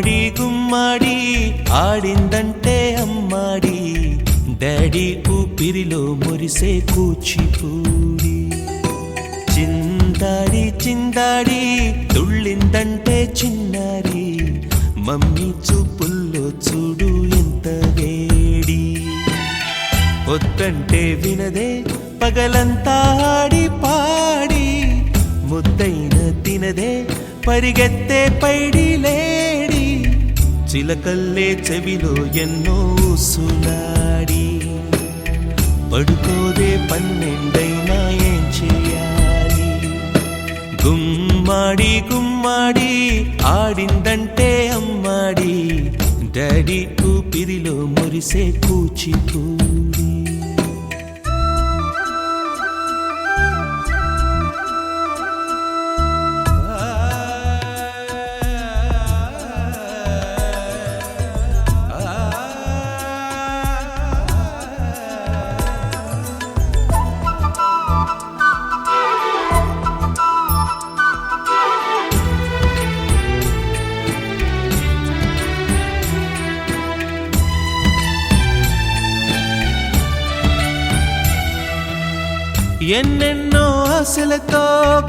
గుమ్మడి గుమ్మడి ఆడిందంటే అమ్మాడి daddy ఊపిరిలో మురిసే కూచిపూడి చిందాడి చిందాడి తుళ్ళిందంటే చిన్నారి మమ్మీ చూపుల్లో చూడు ఎంత వేడి వద్దంటే వినదే పగలంతా ఆడి పాడి ముద్దైన తినదే పరిగెత్తే పైడి లేడి చిలకల్లే చెవిలో ఎన్నో సులాడి పడుకోదే పన్నెండైనా ఏం చేయాలి గుమ్మాడి గుమ్మాడి ఆడిందంటే అమ్మాడి డాడీ ఊపిరిలో మురిసే కూచిపూడి ఎన్నెన్నో ఆశలతో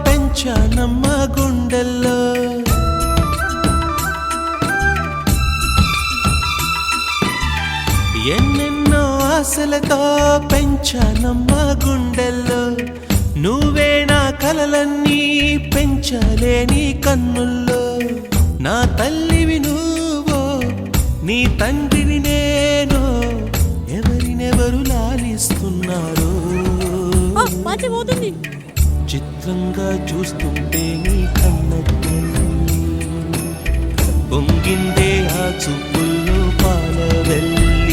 పెంచానమ్మ గుండెల్లో ఎన్నెన్నో ఆశలతో పెంచానమ్మ గుండెల్లో నువ్వే నా కలలన్నీ పెంచాలే నీ కన్నుల్లో నా తల్లివి నువ్వో నీ తండ్రిని నేను ఎవరినెవరు లాలిస్తున్నారో చిత్రంగా చూస్తుంటే నీ కన్నట్టు పొంగిందే ఆ చూపుల్లో పాల వెళ్ళి